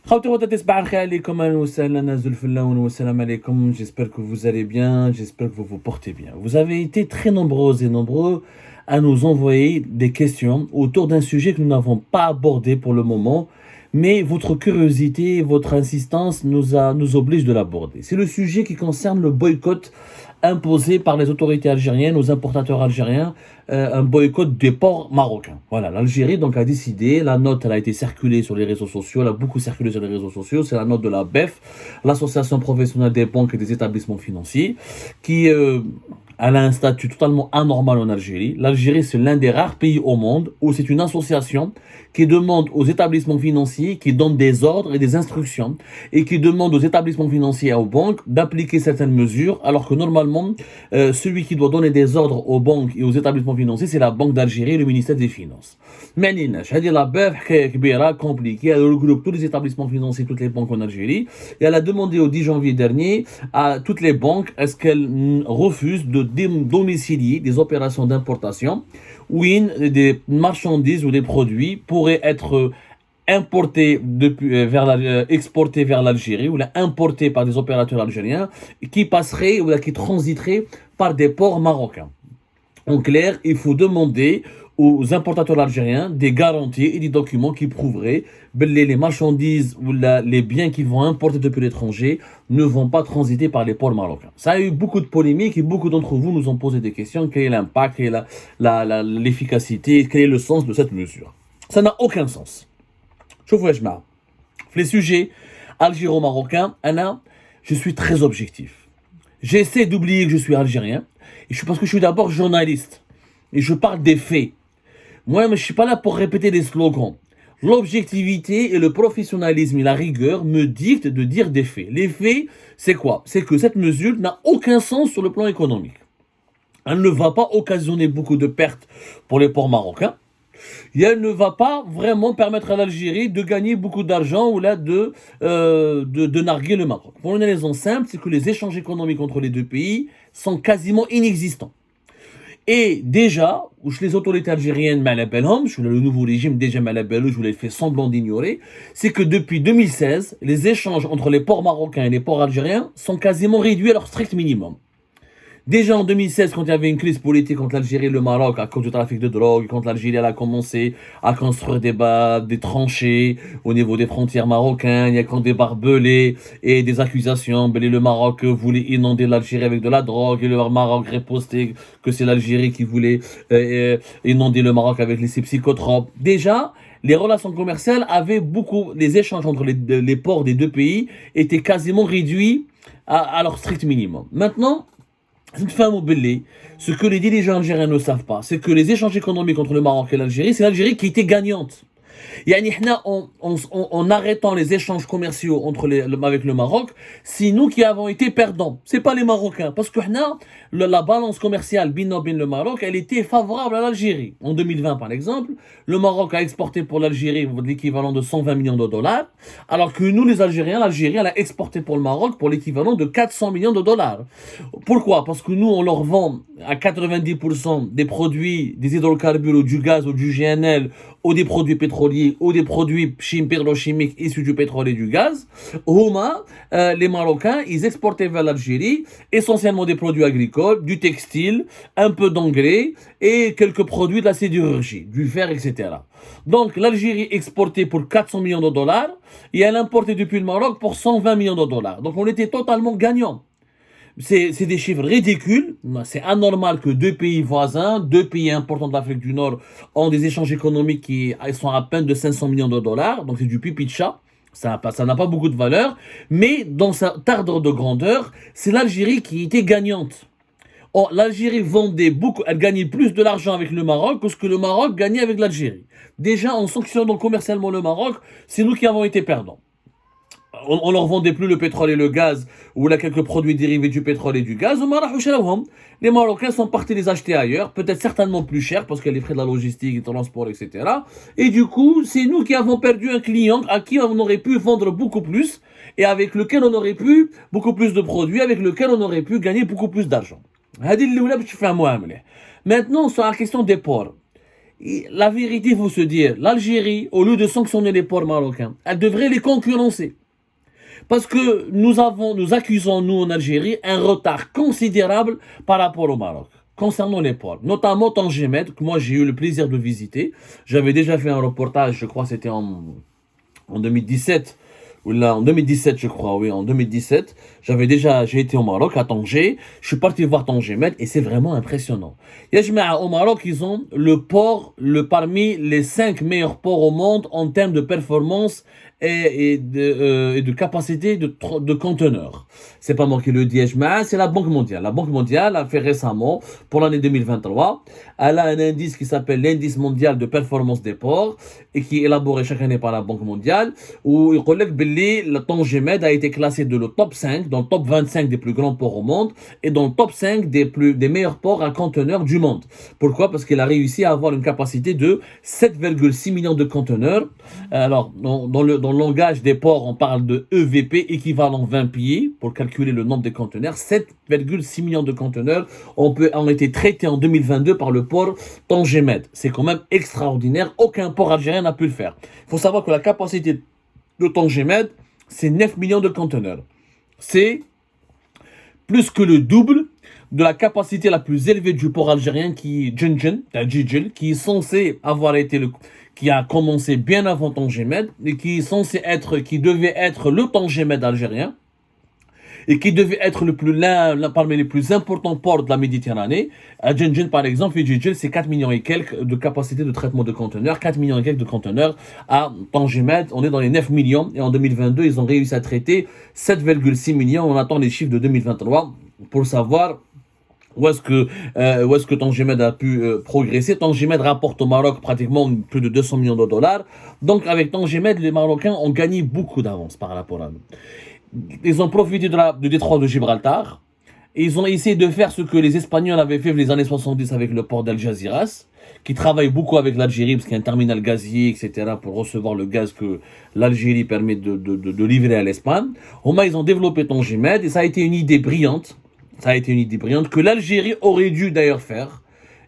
J'espère que vous allez bien, j'espère que vous vous portez bien. Vous avez été très nombreuses et nombreux à nous envoyer des questions autour d'un sujet que nous n'avons pas abordé pour le moment, mais votre curiosité et votre insistance nous oblige de l'aborder. C'est le sujet qui concerne le boycott imposé par les autorités algériennes aux importateurs algériens, un boycott des ports marocains. Voilà, l'Algérie donc a décidé, la note elle a été circulée sur les réseaux sociaux, elle a beaucoup circulé sur les réseaux sociaux, c'est la note de la BEF, l'Association professionnelle des banques et des établissements financiers, qui elle a un statut totalement anormal en Algérie. L'Algérie, c'est l'un des rares pays au monde où c'est une association qui demande aux établissements financiers, qui donne des ordres et des instructions, et qui demande aux établissements financiers et aux banques d'appliquer certaines mesures, alors que normalement, celui qui doit donner des ordres aux banques et aux établissements financiers, c'est la Banque d'Algérie et le ministère des Finances. Mais la BEF, compliquée, elle regroupe tous les établissements financiers, toutes les banques en Algérie, et elle a demandé au 10 janvier dernier à toutes les banques, est-ce qu'elles refusent de domicilier des opérations d'importation où des marchandises ou des produits pourraient être importés exportés vers l'Algérie ou importés par des opérateurs algériens qui passeraient ou qui transiteraient par des ports marocains. En clair, il faut demander aux importateurs algériens des garanties et des documents qui prouveraient que les marchandises ou les biens qu'ils vont importer depuis l'étranger ne vont pas transiter par les ports marocains. Ça a eu beaucoup de polémiques et beaucoup d'entre vous nous ont posé des questions. Quel est l'impact, quelle est l'efficacité, quel est le sens de cette mesure? Ça n'a aucun sens. Je vous dis, les sujets algéro-marocains, je suis très objectif. J'essaie d'oublier que je suis algérien, parce que je suis d'abord journaliste. Et je parle des faits. Moi, je ne suis pas là pour répéter des slogans. L'objectivité et le professionnalisme et la rigueur me dictent de dire des faits. Les faits, c'est quoi? C'est que cette mesure n'a aucun sens sur le plan économique. Elle ne va pas occasionner beaucoup de pertes pour les ports marocains. Et elle ne va pas vraiment permettre à l'Algérie de gagner beaucoup d'argent ou là de narguer le Maroc. Pour une raison simple, c'est que les échanges économiques entre les deux pays sont quasiment inexistants. Et déjà, les autorités algériennes, le nouveau régime déjà je vous l'ai fait semblant d'ignorer, c'est que depuis 2016, les échanges entre les ports marocains et les ports algériens sont quasiment réduits à leur strict minimum. Déjà en 2016, quand il y avait une crise politique entre l'Algérie et le Maroc à cause du trafic de drogue, quand l'Algérie a commencé à construire des tranchées au niveau des frontières marocaines, il y a quand des barbelés et des accusations, le Maroc voulait inonder l'Algérie avec de la drogue et le Maroc ripostait que c'est l'Algérie qui voulait inonder le Maroc avec les psychotropes. Déjà, les relations commerciales avaient beaucoup, les échanges entre les ports des deux pays étaient quasiment réduits à leur strict minimum. Maintenant, ce que les dirigeants algériens ne savent pas, c'est que les échanges économiques entre le Maroc et l'Algérie, c'est l'Algérie qui était gagnante. En arrêtant les échanges commerciaux avec le Maroc, c'est nous qui avons été perdants. C'est pas les Marocains. Parce que la balance commerciale le Maroc, elle était favorable à l'Algérie. En 2020, par exemple, le Maroc a exporté pour l'Algérie l'équivalent de 120 millions de dollars, alors que nous, les Algériens, l'Algérie, elle a exporté pour le Maroc pour l'équivalent de 400 millions de dollars. Pourquoi? Parce que nous, on leur vend à 90% des produits, des hydrocarbures ou du gaz ou du GNL ou des produits pétroliers ou des produits chimiques issus du pétrole et du gaz. Les Marocains, ils exportaient vers l'Algérie essentiellement des produits agricoles, du textile, un peu d'engrais et quelques produits de la sidérurgie, du fer, etc. Donc l'Algérie exportait pour 400 millions de dollars et elle importait depuis le Maroc pour 120 millions de dollars. Donc on était totalement gagnants. C'est des chiffres ridicules. C'est anormal que deux pays voisins, deux pays importants de l'Afrique du Nord, ont des échanges économiques qui sont à peine de 500 millions de dollars. Donc c'est du pipi de chat. Ça n'a pas beaucoup de valeur. Mais dans cet ordre de grandeur, c'est l'Algérie qui était gagnante. L'Algérie vendait beaucoup, elle gagnait plus de l'argent avec le Maroc que ce que le Maroc gagnait avec l'Algérie. Déjà, en sanctionnant commercialement le Maroc, c'est nous qui avons été perdants. On leur vendait plus le pétrole et le gaz ou là quelques produits dérivés du pétrole et du gaz. Les Marocains sont partis les acheter ailleurs, peut-être certainement plus cher parce qu'il y a les frais de la logistique, du transport, etc. Et du coup, c'est nous qui avons perdu un client à qui on aurait pu vendre beaucoup plus et avec lequel on aurait pu beaucoup plus de produits, avec lequel on aurait pu gagner beaucoup plus d'argent. Maintenant, sur la question des ports. La vérité, il faut se dire, l'Algérie, au lieu de sanctionner les ports marocains, elle devrait les concurrencer. Parce que nous accusons, nous, en Algérie, un retard considérable par rapport au Maroc. Concernant les ports, notamment Tangimed, que moi j'ai eu le plaisir de visiter. J'avais déjà fait un reportage, je crois c'était en 2017, ou là, en 2017 je crois, oui, en 2017, j'ai été au Maroc, à Tanger, je suis parti voir Tangimed et c'est vraiment impressionnant. Au Maroc, ils ont le port, parmi les 5 meilleurs ports au monde en termes de performance et de capacité de conteneurs. C'est pas moi qui le dis, c'est la Banque mondiale. La Banque mondiale a fait récemment, pour l'année 2023, elle a un indice qui s'appelle l'indice mondial de performance des ports et qui est élaboré chaque année par la Banque mondiale, où il relève que le Tangimed a été classé dans le top 5, dans le top 25 des plus grands ports au monde et dans le top 5 des meilleurs ports à conteneurs du monde. Pourquoi? Parce qu'il a réussi à avoir une capacité de 7,6 millions de conteneurs. Alors, dans le langage des ports, on parle de EVP, équivalent 20 pieds, pour calculer le nombre de conteneurs. 7,6 millions de conteneurs ont été traités en 2022 par le port Tangimed. C'est quand même extraordinaire. Aucun port algérien n'a pu le faire. Il faut savoir que la capacité de Tangimed, c'est 9 millions de conteneurs. C'est plus que le double de la capacité la plus élevée du port algérien qui est Djidjil, qui est censé avoir été qui a commencé bien avant Tangimed et qui est censé être, qui devait être le Tangimed algérien et qui devait être l'un parmi les plus importants ports de la Méditerranée. À Djidjil, par exemple, Djidjil, c'est 4 millions et quelques de capacité de traitement de conteneurs, 4 millions et quelques de conteneurs. À Tangimed, on est dans les 9 millions et en 2022, ils ont réussi à traiter 7,6 millions. On attend les chiffres de 2023 pour savoir où est-ce que Tangimed a pu progresser. Tangimed rapporte au Maroc pratiquement plus de 200 millions de dollars. Donc avec Tangimed, les Marocains ont gagné beaucoup d'avance par rapport à nous. Ils ont profité du détroit de Gibraltar. Et ils ont essayé de faire ce que les Espagnols avaient fait dans les années 70 avec le port d'Algeciras, qui travaille beaucoup avec l'Algérie, parce qu'il y a un terminal gazier, etc., pour recevoir le gaz que l'Algérie permet de livrer à l'Espagne. Au moins, ils ont développé Tangimed, et ça a été une idée brillante. Ça a été une idée brillante que l'Algérie aurait dû d'ailleurs faire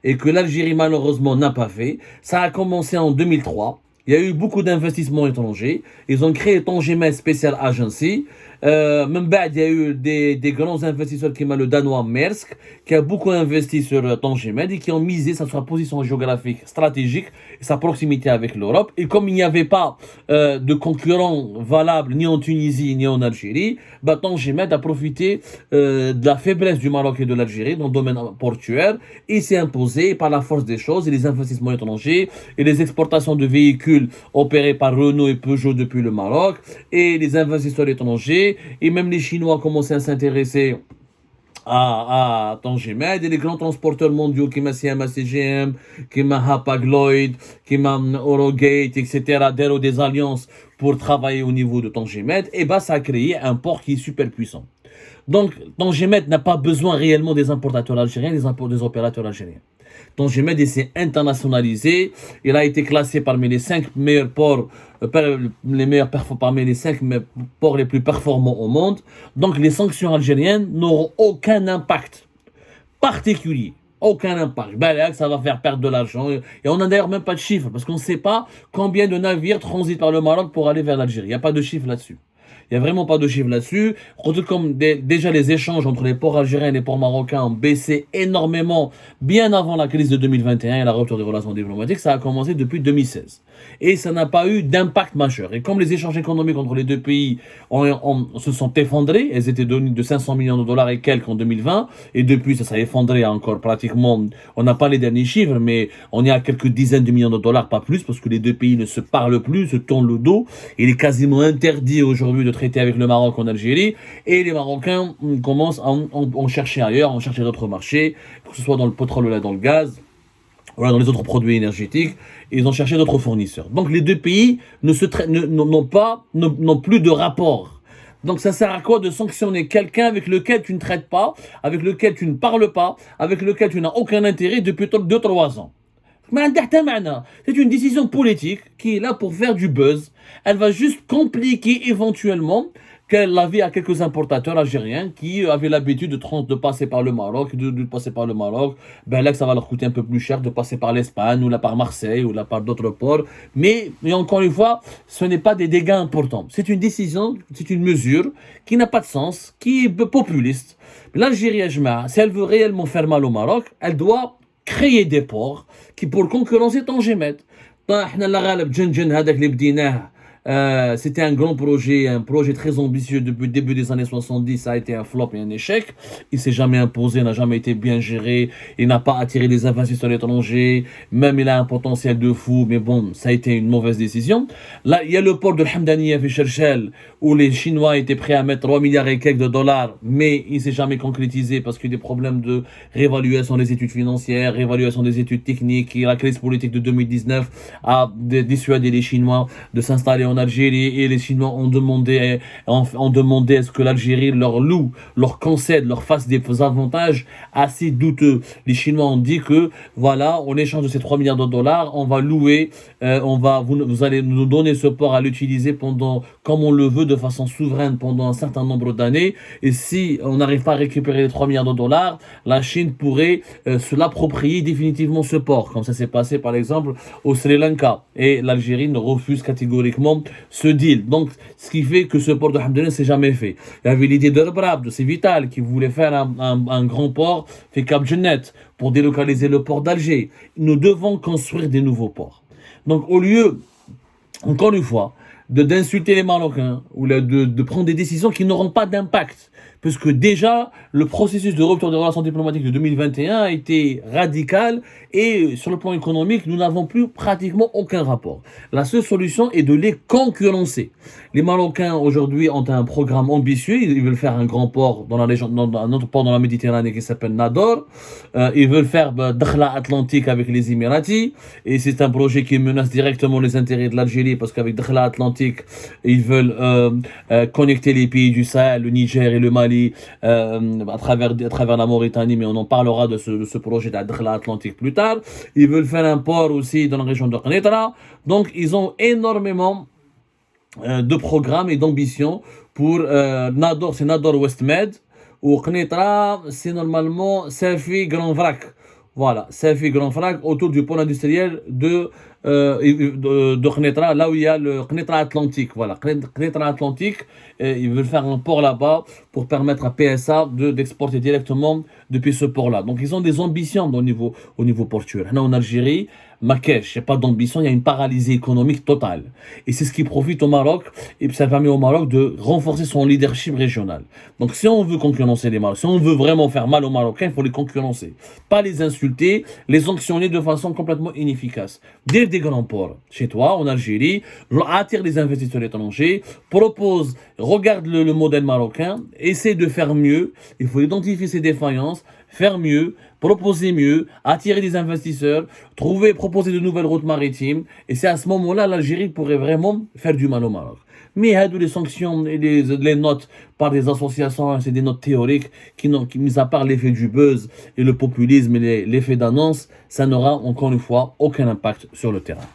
et que l'Algérie malheureusement n'a pas fait. Ça a commencé en 2003. Il y a eu beaucoup d'investissements étrangers. Ils ont créé Tangimed Special Agency. Même il y a eu des grands investisseurs qui le danois Maersk, qui a beaucoup investi sur Tangimed et qui ont misé sur sa position géographique stratégique et sa proximité avec l'Europe. Et comme il n'y avait pas de concurrents valables ni en Tunisie ni en Algérie, Tangimed a profité de la faiblesse du Maroc et de l'Algérie dans le domaine portuaire et s'est imposé par la force des choses et les investissements étrangers et les exportations de véhicules opérés par Renault et Peugeot depuis le Maroc et les investisseurs étrangers. Et même les Chinois commencent à s'intéresser à Tangimed et les grands transporteurs mondiaux qui CMA CGM, qui Hapag-Lloyd, qui Eurogate, etc. adhèrent des alliances pour travailler au niveau de Tangimed. Et ça a créé un port qui est super puissant. Donc Tangimed n'a pas besoin réellement des importateurs algériens, des opérateurs algériens. Tangimed s'est internationalisé. Il a été classé parmi les 5 meilleurs ports, parmi les 5 ports les plus performants au monde. Donc les sanctions algériennes n'auront aucun impact particulier. Aucun impact. Ça va faire perdre de l'argent. Et on n'a d'ailleurs même pas de chiffres, parce qu'on ne sait pas combien de navires transitent par le Maroc pour aller vers l'Algérie. Il n'y a pas de chiffres là-dessus. Il n'y a vraiment pas de chiffre là-dessus. Comme déjà les échanges entre les ports algériens et les ports marocains ont baissé énormément bien avant la crise de 2021 et la rupture des relations diplomatiques, ça a commencé depuis 2016. Et ça n'a pas eu d'impact majeur. Et comme les échanges économiques entre les deux pays se sont effondrés, elles étaient de 500 millions de dollars et quelques en 2020, et depuis ça s'est effondré encore pratiquement, on n'a pas les derniers chiffres, mais on est à quelques dizaines de millions de dollars, pas plus, parce que les deux pays ne se parlent plus, se tournent le dos. Il est quasiment interdit aujourd'hui de traiter avec le Maroc en Algérie, et les Marocains commencent à en chercher ailleurs, à en chercher d'autres marchés, que ce soit dans le pétrole ou dans le gaz, voilà, dans les autres produits énergétiques, et ils ont cherché d'autres fournisseurs. Donc les deux pays n'ont plus de rapport. Donc ça sert à quoi de sanctionner quelqu'un avec lequel tu ne traites pas, avec lequel tu ne parles pas, avec lequel tu n'as aucun intérêt depuis 2-3 ans? C'est une décision politique qui est là pour faire du buzz. Elle va juste compliquer éventuellement l'avis à quelques importateurs algériens qui avaient l'habitude de passer par le Maroc, de passer par le Maroc. Ben là, ça va leur coûter un peu plus cher de passer par l'Espagne ou là par Marseille ou là par d'autres ports. Mais encore une fois, ce n'est pas des dégâts importants. C'est une décision, c'est une mesure qui n'a pas de sens, qui est populiste. L'Algérie, si elle veut réellement faire mal au Maroc, elle doit créer des ports qui pour concurrencer Tangimet. C'était un grand projet, un projet très ambitieux depuis le début des années 70. Ça a été un flop et un échec. Il s'est jamais imposé, n'a jamais été bien géré. Il n'a pas attiré des investisseurs étrangers. Même il a un potentiel de fou, mais bon, ça a été une mauvaise décision. Là, il y a le port de Hamdaniya et Cherchel, où les Chinois étaient prêts à mettre 3 milliards et quelques de dollars, mais il s'est jamais concrétisé parce qu'il y a des problèmes de réévaluation des études financières, réévaluation des études techniques, et la crise politique de 2019 a dissuadé les Chinois de s'installer en Algérie, et les Chinois ont demandé à ce que l'Algérie leur loue, leur concède, leur fasse des avantages assez douteux. Les Chinois ont dit que voilà, en échange de ces 3 milliards de dollars, on va louer, vous allez nous donner ce port à l'utiliser pendant, comme on le veut, de façon souveraine pendant un certain nombre d'années. Et si on n'arrive pas à récupérer les 3 milliards de dollars, la Chine pourrait se l'approprier définitivement ce port, comme ça s'est passé par exemple au Sri Lanka. Et l'Algérie ne refuse catégoriquement ce deal. Donc, ce qui fait que ce port de Hamdani ne s'est jamais fait. Il y avait l'idée d'Erbrab, de Vital, qui voulait faire un grand port, fait Cap Genet, pour délocaliser le port d'Alger. Nous devons construire des nouveaux ports. Donc, au lieu, encore une fois, d'insulter les Marocains ou de prendre des décisions qui n'auront pas d'impact, puisque déjà le processus de rupture des relations diplomatiques de 2021 a été radical et sur le plan économique, nous n'avons plus pratiquement aucun rapport. La seule solution est de les concurrencer. Les Marocains aujourd'hui ont un programme ambitieux, ils veulent faire un grand port dans la région, dans un autre port dans la Méditerranée qui s'appelle Nador. Ils veulent faire Dakhla Atlantique avec les Émiratis, et c'est un projet qui menace directement les intérêts de l'Algérie parce qu'avec Dakhla Atlantique, ils veulent connecter les pays du Sahel, le Niger et le Mali à travers la Mauritanie, mais on en parlera de ce projet d'Adakhla Atlantique plus tard. Ils veulent faire un port aussi dans la région de Knetra. Donc ils ont énormément de programmes et d'ambitions pour Nador, c'est Nador West Med, ou Knetra, c'est normalement Safi Grand Vrac. Voilà, Safi Grand Vrac autour du pôle industriel de Knetra, là où il y a le Knetra Atlantique. Voilà, Knetra Atlantique, ils veulent faire un port là-bas pour permettre à PSA d'exporter directement depuis ce port-là. Donc ils ont des ambitions au niveau portuaire. Là, en Algérie, Marrakech, il n'y a pas d'ambition, il y a une paralysie économique totale. Et c'est ce qui profite au Maroc, et ça permet au Maroc de renforcer son leadership régional. Donc si on veut concurrencer les Marocains, si on veut vraiment faire mal aux Marocains, il faut les concurrencer. Pas les insulter, les sanctionner de façon complètement inefficace. Dès des grands ports, chez toi, en Algérie, attire les investisseurs étrangers, propose, regarde le modèle marocain, essaie de faire mieux, il faut identifier ses défaillances, faire mieux, proposer mieux, attirer des investisseurs, proposer de nouvelles routes maritimes. Et c'est à ce moment-là l'Algérie pourrait vraiment faire du mal au Maroc. Mais les sanctions et les notes par des associations, c'est des notes théoriques qui, mis à part l'effet du buzz et le populisme et l'effet d'annonce, ça n'aura encore une fois aucun impact sur le terrain.